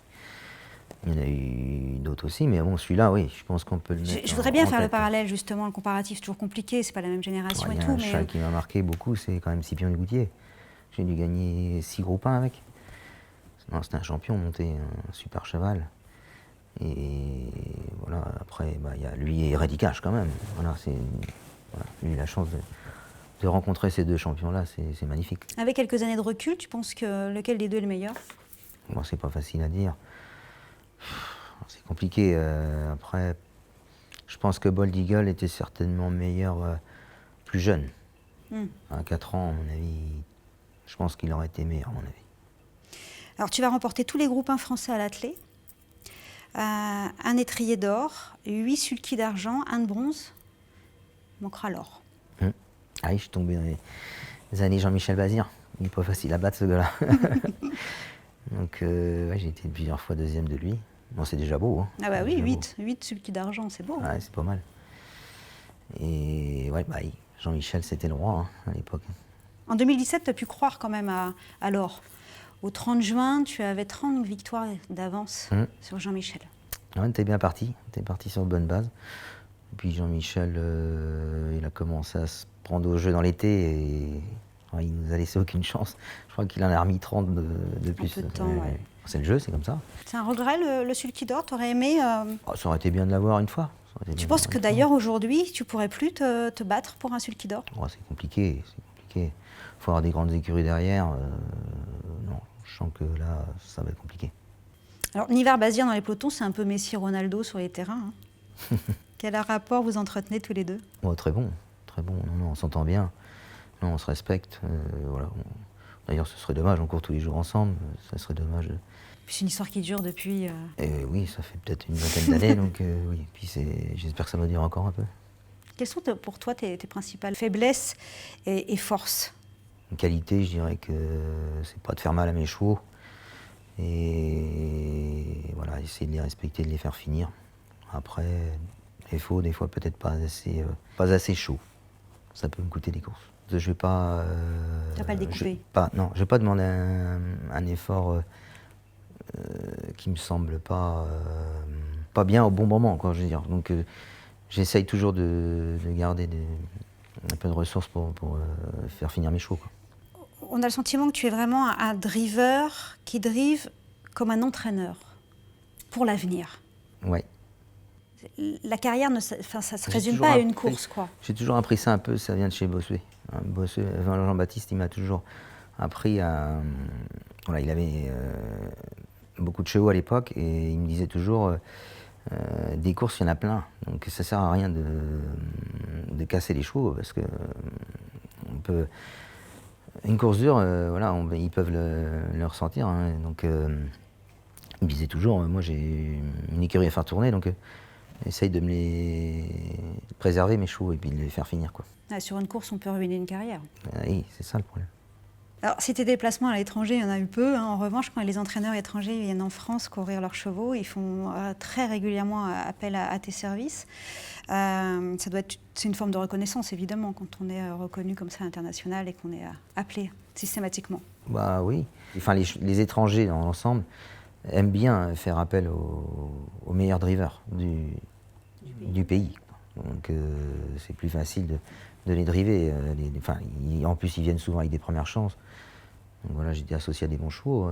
Il y en a eu d'autres aussi, mais bon, celui-là, oui, je pense qu'on peut le mettre. Je voudrais bien faire le parallèle, justement, le comparatif, toujours compliqué, c'est pas la même génération et tout. Un cheval qui m'a marqué beaucoup, c'est quand même Scipion Goutier. J'ai dû gagner 6 groupes 1 avec. Non, c'était un champion, monté un super cheval. Et voilà, après, il y a lui et Redicache quand même. Voilà, j'ai eu la chance de rencontrer ces deux champions-là, c'est magnifique. Avec quelques années de recul, tu penses que lequel des deux est le meilleur? Bon, c'est pas facile à dire. C'est compliqué. Après, je pense que Bold Eagle était certainement meilleur plus jeune. À 4 ans, à mon avis, je pense qu'il aurait été meilleur, à mon avis. Alors, tu vas remporter tous les groupes 1 français à l'attelé. Un étrier d'or, 8 sulky d'argent, 1 de bronze. Il manquera l'or. Ah oui, je suis tombé dans les années Jean-Michel Bazir. Il n'est pas facile à battre, ce gars-là. Donc, j'ai été plusieurs fois deuxième de lui. Bon, c'est déjà beau. Hein. Ah bah oui, 8 sulky d'argent, c'est beau. Ouais, c'est pas mal. Et ouais, Jean-Michel, c'était le roi hein, à l'époque. En 2017, tu as pu croire quand même à l'or. Au 30 juin, tu avais 30 victoires d'avance sur Jean-Michel. Ouais, t'es bien parti. T'es parti sur de bonnes bases. Et puis Jean-Michel, il a commencé à se prendre au jeu dans l'été et il nous a laissé aucune chance. Je crois qu'il en a remis 30 de plus. Un peu de temps, ouais. C'est le jeu, c'est comme ça. C'est un regret, le sulky d'or? T'aurais aimé ça aurait été bien de l'avoir une fois. Tu penses que d'ailleurs, aujourd'hui, tu pourrais plus te battre pour un sulky d'or? C'est compliqué. Il faut avoir des grandes écuries derrière. Non, je sens que là, ça va être compliqué. Alors, Nivard Bazir dans les pelotons, c'est un peu Messi Ronaldo sur les terrains. Hein. Quel rapport vous entretenez tous les deux? Très bon. Non, on s'entend bien. Non, on se respecte. Voilà. D'ailleurs, ce serait dommage, on court tous les jours ensemble. Ça serait dommage. Puis c'est une histoire qui dure depuis... Oui, ça fait peut-être une vingtaine d'années, donc oui. Puis j'espère que ça va durer encore un peu. Quelles sont pour toi tes principales faiblesses et forces? Une qualité, je dirais que c'est pas de faire mal à mes chevaux. Et voilà, essayer de les respecter, de les faire finir. Après, défaut, des fois peut-être pas assez chaud. Ça peut me coûter des courses. Je vais pas... tu vas pas le découper? Non, je vais pas demander un effort qui me semble pas bien au bon moment, quoi, je veux dire. Donc j'essaye toujours de garder un peu de ressources pour faire finir mes chevaux, quoi. On a le sentiment que tu es vraiment un driver qui drive comme un entraîneur pour l'avenir. Ouais. La carrière, ça ne se résume pas à une course, quoi. J'ai toujours appris ça un peu, ça vient de chez Bossuet. Jean-Baptiste, il m'a toujours appris à... Voilà, il avait beaucoup de chevaux à l'époque et il me disait toujours des courses, il y en a plein. Donc ça sert à rien de casser les chevaux parce que on peut... Une course dure, ils peuvent le ressentir. Hein. Donc il me disait toujours, moi j'ai une écurie à faire tourner, donc Essaye de me les préserver, mes chevaux, et puis de les faire finir, quoi. Ah, sur une course, on peut ruiner une carrière. Oui, c'est ça le problème. Alors, si tes déplacements à l'étranger, il y en a eu peu. Hein. En revanche, quand les entraîneurs étrangers viennent en France courir leurs chevaux, ils font très régulièrement appel à tes services. C'est une forme de reconnaissance, évidemment, quand on est reconnu comme ça international et qu'on est appelé systématiquement. Bah oui. Enfin, les étrangers dans l'ensemble aiment bien faire appel aux meilleurs drivers du pays. Donc c'est plus facile de les driver. En plus, ils viennent souvent avec des premières chances. Donc voilà, j'étais associé à des bons chevaux.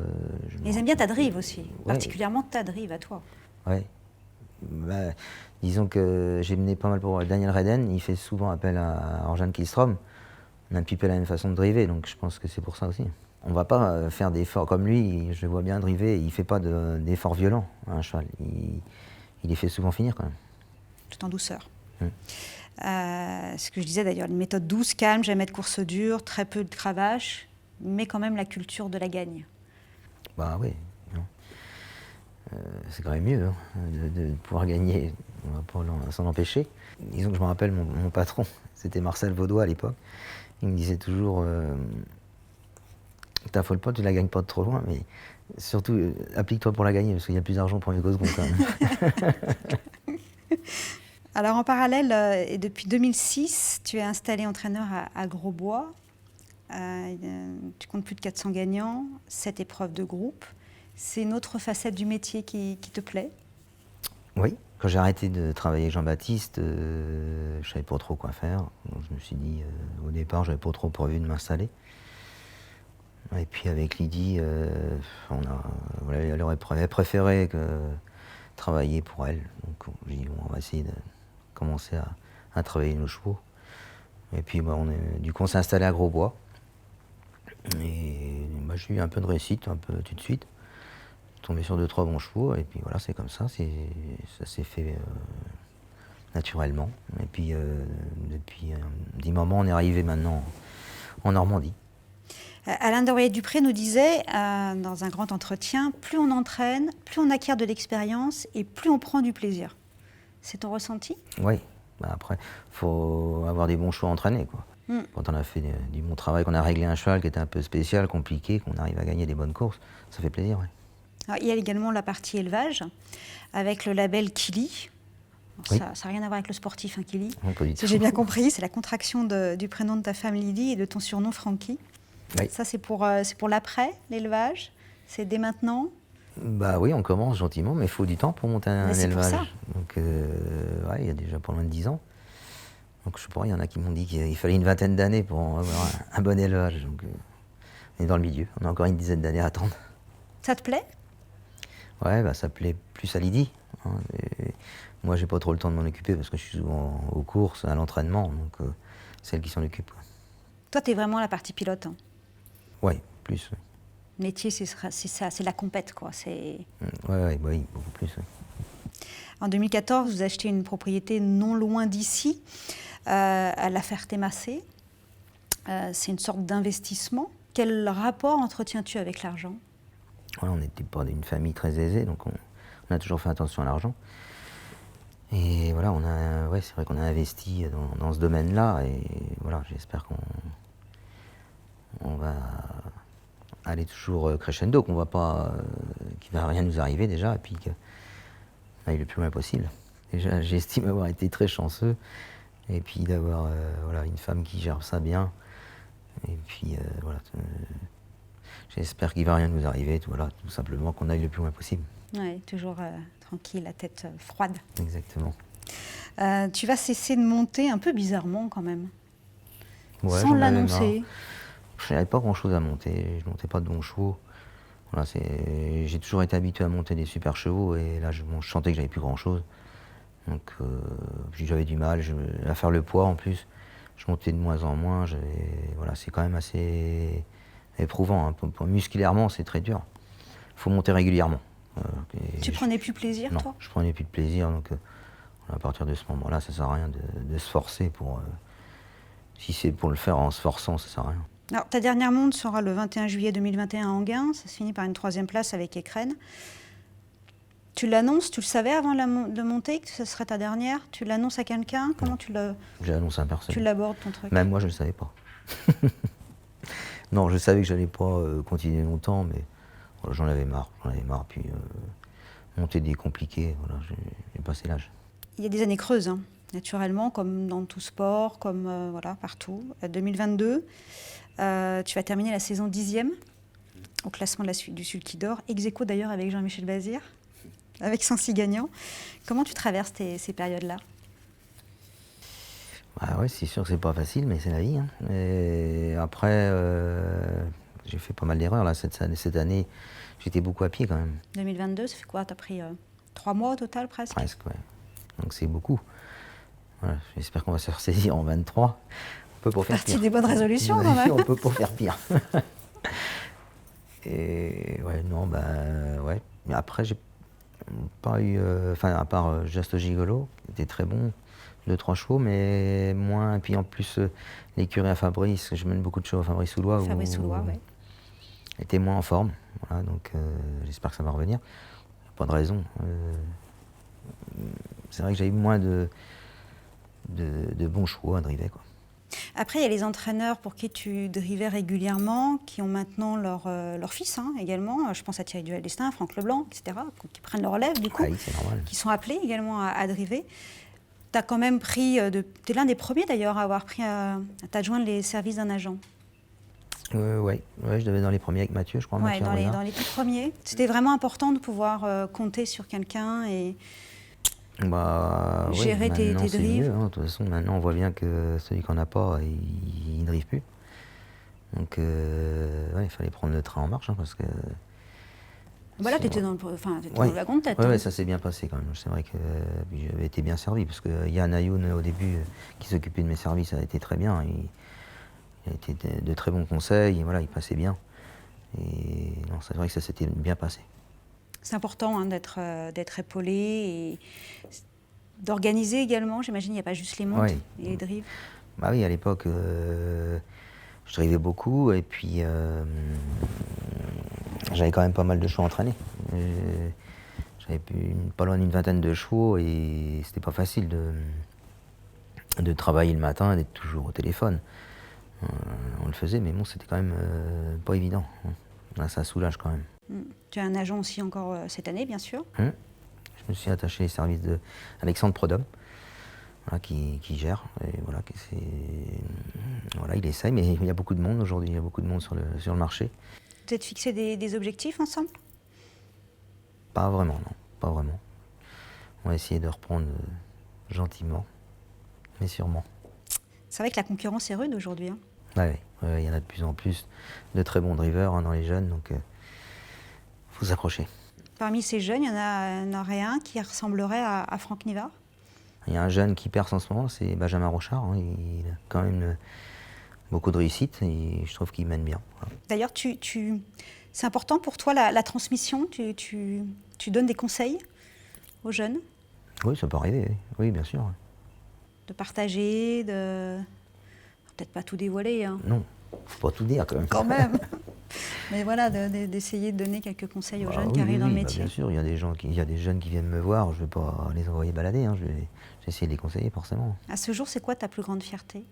Ils aiment bien ta drive aussi, ouais. particulièrement ta drive à toi. Ouais. Bah, disons que j'ai mené pas mal pour Daniel Redden. Il fait souvent appel à Orjan Kihlström. On a un petit peu la même façon de driver, donc je pense que c'est pour ça aussi. On va pas faire d'efforts comme lui, je le vois bien driver, il fait pas d'efforts violents, un cheval. Il les fait souvent finir quand même. Tout en douceur. Ce que je disais d'ailleurs, une méthode douce, calme, jamais de course dure, très peu de cravache, mais quand même la culture de la gagne. Bah oui, c'est quand même mieux hein, de pouvoir gagner, on va pas s'en empêcher. Disons que je me rappelle mon patron, c'était Marcel Vaudois à l'époque, il me disait toujours t'affole pas, tu la gagnes pas de trop loin, mais surtout applique-toi pour la gagner, parce qu'il y a plus d'argent pour les causes quand même. Alors en parallèle, et depuis 2006, tu es installé entraîneur à Grosbois. Tu comptes plus de 400 gagnants, 7 épreuves de groupe. C'est une autre facette du métier qui te plaît? Oui, quand j'ai arrêté de travailler avec Jean-Baptiste, je savais pas trop quoi faire. Donc, je me suis dit, au départ, j'avais pas trop prévu de m'installer. Et puis avec Lydie, elle aurait préféré travailler pour elle. Donc j'ai dit, bon, on va essayer de commencer à travailler nos chevaux. Et puis du coup, on s'est installé à Grosbois. Et j'ai eu un peu de réussite, un peu tout de suite. Tombé sur 2-3 bons chevaux, et puis voilà, c'est comme ça. Ça s'est fait naturellement. Et puis depuis un petit moment, on est arrivé maintenant en Normandie. Alain Dorier-Dupré nous disait, dans un grand entretien, plus on entraîne, plus on acquiert de l'expérience et plus on prend du plaisir. C'est ton ressenti? Oui. Après, il faut avoir des bons choix à entraîner, quoi. Quand on a fait du bon travail, qu'on a réglé un cheval qui était un peu spécial, compliqué, qu'on arrive à gagner des bonnes courses, ça fait plaisir, ouais. Alors, il y a également la partie élevage, avec le label Kili. Oui. Ça n'a rien à voir avec le sportif, hein, Kili. Non, pas du tout. Si j'ai bien compris, c'est la contraction du prénom de ta femme Lydie et de ton surnom Francky. Oui. Ça, c'est pour l'après, l'élevage? C'est dès maintenant? Bah oui, on commence gentiment, mais il faut du temps pour monter un élevage. Pour ça. Donc, il y a déjà pas loin de 10 ans. Donc, je sais pas, il y en a qui m'ont dit qu'il fallait une vingtaine d'années pour avoir un bon élevage. Donc, on est dans le milieu. On a encore une dizaine d'années à attendre. Ça te plaît? Ouais, ça plaît plus à Lydie. Hein. Moi, j'ai pas trop le temps de m'en occuper parce que je suis souvent aux courses, à l'entraînement. Donc, c'est elle qui s'en occupe. Quoi. Toi, tu es vraiment la partie pilote. Hein. Ouais, plus. Ouais. Le métier, c'est ça, c'est la compète, quoi. Oui, beaucoup plus. Ouais. En 2014, vous achetez une propriété non loin d'ici, à La Ferté-Macé. C'est une sorte d'investissement. Quel rapport entretiens-tu avec l'argent? Ouais, on n'était pas d'une famille très aisée, donc on a toujours fait attention à l'argent. Et voilà, c'est vrai qu'on a investi dans ce domaine-là, et voilà, j'espère qu'on va aller toujours crescendo, qu'on va pas, qu'il va rien nous arriver déjà, et puis qu'on aille le plus loin possible. Déjà, j'estime avoir été très chanceux, et puis d'avoir une femme qui gère ça bien, et puis j'espère qu'il ne va rien nous arriver, tout simplement qu'on aille le plus loin possible. Oui, toujours tranquille, la tête froide. Exactement. Tu vas cesser de monter un peu bizarrement quand même, Ouais, sans l'annoncer. Je n'avais pas grand-chose à monter, je ne montais pas de bons chevaux. Voilà, j'ai toujours été habitué à monter des super chevaux, et là je sentais que j'avais plus grand-chose. Donc j'avais du mal à faire le poids en plus. Je montais de moins en moins, c'est quand même assez éprouvant. Hein. Musculairement, c'est très dur. Il faut monter régulièrement. Tu prenais plus plaisir, non, toi? Je prenais plus de plaisir, donc à partir de ce moment-là, ça ne sert à rien de se forcer pour... si c'est pour le faire en se forçant, ça ne sert à rien. Alors, ta dernière monte sera le 21 juillet 2021 à Enghien. Ça se finit par une 3e place avec Écrenne. Tu l'annonces, tu le savais avant de monter que ce serait ta dernière? Tu l'annonces à quelqu'un? Comment J'ai annoncé à personne. tu l'abordes ton truc? Même moi, je ne le savais pas. Non, je savais que j'allais pas continuer longtemps, mais voilà, j'en avais marre. Puis monter des compliqués, voilà, j'ai passé l'âge. Il y a des années creuses, hein, naturellement, comme dans tout sport, comme voilà, partout. 2022, tu vas terminer la saison 10e au classement du Sulky d'Or, ex aequo d'ailleurs avec Jean-Michel Bazir, avec 106 gagnants. Comment tu traverses ces périodes-là? Ah ouais, c'est sûr que c'est pas facile, mais c'est la vie. Hein. Et après, j'ai fait pas mal d'erreurs là cette année. J'étais beaucoup à pied quand même. 2022, ça fait quoi? Tu as pris 3 mois au total presque? Presque, ouais. Donc c'est beaucoup. Voilà, j'espère qu'on va se ressaisir en 23. On peut pas faire Partie pire. des bonnes résolutions quand même. On peut pas faire pire. Et ouais, non, ouais. Mais après, j'ai pas eu. Enfin, à part Just Gigolo, qui était très bon, 2-3 chevaux, mais moins. Et puis en plus, l'écurie à Fabrice, je mène beaucoup de chevaux à Fabrice Soulois. Fabrice Soulois, oui. Était moins en forme. Voilà, donc j'espère que ça va revenir. Pas de raison. C'est vrai que j'ai eu moins de bons chevaux à driver, quoi. Après, il y a les entraîneurs pour qui tu drivais régulièrement, qui ont maintenant leur fils hein, également. Je pense à Thierry Duval-Destin, Franck Leblanc, etc., qui prennent leur relève du coup, Ah oui, c'est normal. qui sont appelés également à driver. Tu as quand même pris, tu es l'un des premiers d'ailleurs à avoir pris à t'adjoindre les services d'un agent. Ouais, je devais dans les premiers avec Mathieu, je crois. Ouais, Mathieu dans les tout premiers. C'était vraiment important de pouvoir compter sur quelqu'un et gérer tes maintenant, c'est drives. mieux, hein. De toute façon, maintenant, on voit bien que celui qui n'en a pas, il ne drive plus. Donc, il fallait prendre le train en marche, hein, parce que... Voilà, tu étais dans le wagon de tête. Ouais, ça s'est bien passé quand même. C'est vrai que j'avais été bien servi, parce que Yann Ayoun, au début, qui s'occupait de mes services, a été très bien. Il a été de très bons conseils, et voilà, il passait bien. Et non, c'est vrai que ça s'était bien passé. C'est important hein, d'être épaulé et d'organiser également. J'imagine il n'y a pas juste les montes et les drives. Bah oui, à l'époque, je drivais beaucoup et puis j'avais quand même pas mal de chevaux entraînés. J'avais pas loin d'une vingtaine de chevaux et c'était pas facile de travailler le matin et d'être toujours au téléphone. On le faisait, mais bon, c'était quand même pas évident. Là, ça soulage quand même. Tu as un agent aussi encore cette année, bien sûr. Je me suis attaché les services d'Alexandre Prodhomme, voilà, qui gère. Et voilà, il essaye, mais il y a beaucoup de monde aujourd'hui, il y a beaucoup de monde sur le marché. Vous êtes fixé des objectifs ensemble? Pas vraiment, non, pas vraiment. On va essayer de reprendre gentiment, mais sûrement. C'est vrai que la concurrence est rude aujourd'hui. Hein. Il y en a de plus en plus de très bons drivers hein, dans les jeunes, donc faut s'accrocher. Parmi ces jeunes, il y en aurait un qui ressemblerait à Franck Nivard? Il y a un jeune qui perce en ce moment, c'est Benjamin Rochard. Hein, il a quand même beaucoup de réussite et je trouve qu'il mène bien. Voilà. D'ailleurs, c'est important pour toi la transmission, tu donnes des conseils aux jeunes? Oui, ça peut arriver, oui, bien sûr. De partager, peut-être pas tout dévoiler. Hein. Non, faut pas tout dire quand même. Quand même. Mais voilà, d'essayer de donner quelques conseils aux jeunes qui arrivent dans le métier. Bien sûr, il y a des jeunes qui viennent me voir, je ne vais pas les envoyer balader, hein, je vais essayer de les conseiller forcément. À ce jour, c'est quoi ta plus grande fierté?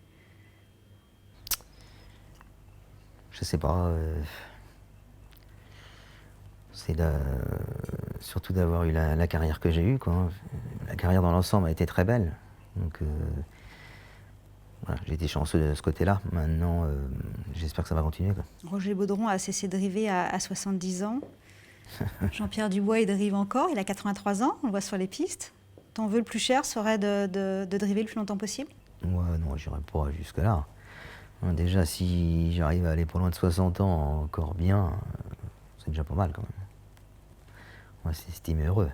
Je sais pas. C'est surtout d'avoir eu la carrière que j'ai eue, quoi. La carrière dans l'ensemble a été très belle. Donc voilà, j'ai été chanceux de ce côté-là. Maintenant, j'espère que ça va continuer, quoi. Roger Baudron a cessé de driver à 70 ans. Jean-Pierre Dubois, il drive encore, il a 83 ans, on le voit sur les pistes. Ton vœu le plus cher serait de driver le plus longtemps possible? Ouais, non, j'irai pas jusque-là. Déjà, si j'arrive à aller pas loin de 60 ans encore bien, c'est déjà pas mal quand même. On va s'estimer heureux.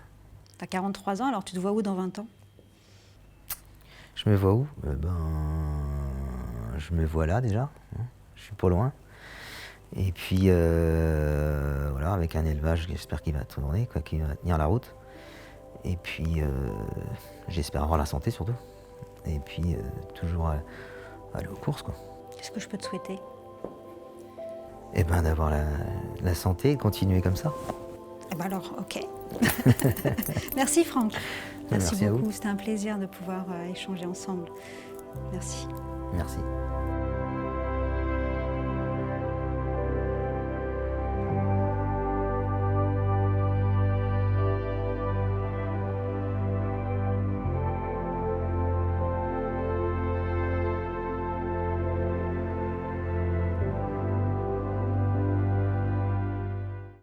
T'as 43 ans, alors tu te vois où dans 20 ans? Je me vois où? Je me vois là déjà. Je suis pas loin. Et puis voilà, avec un élevage, j'espère qu'il va tourner, quoi, qu'il va tenir la route. Et puis j'espère avoir la santé surtout. Et puis toujours aller aux courses, quoi. Qu'est-ce que je peux te souhaiter? Eh ben d'avoir la santé et continuer comme ça. Eh ben alors, ok. Merci Franck. Merci à vous. beaucoup. C'était un plaisir de pouvoir échanger ensemble. Merci. Merci.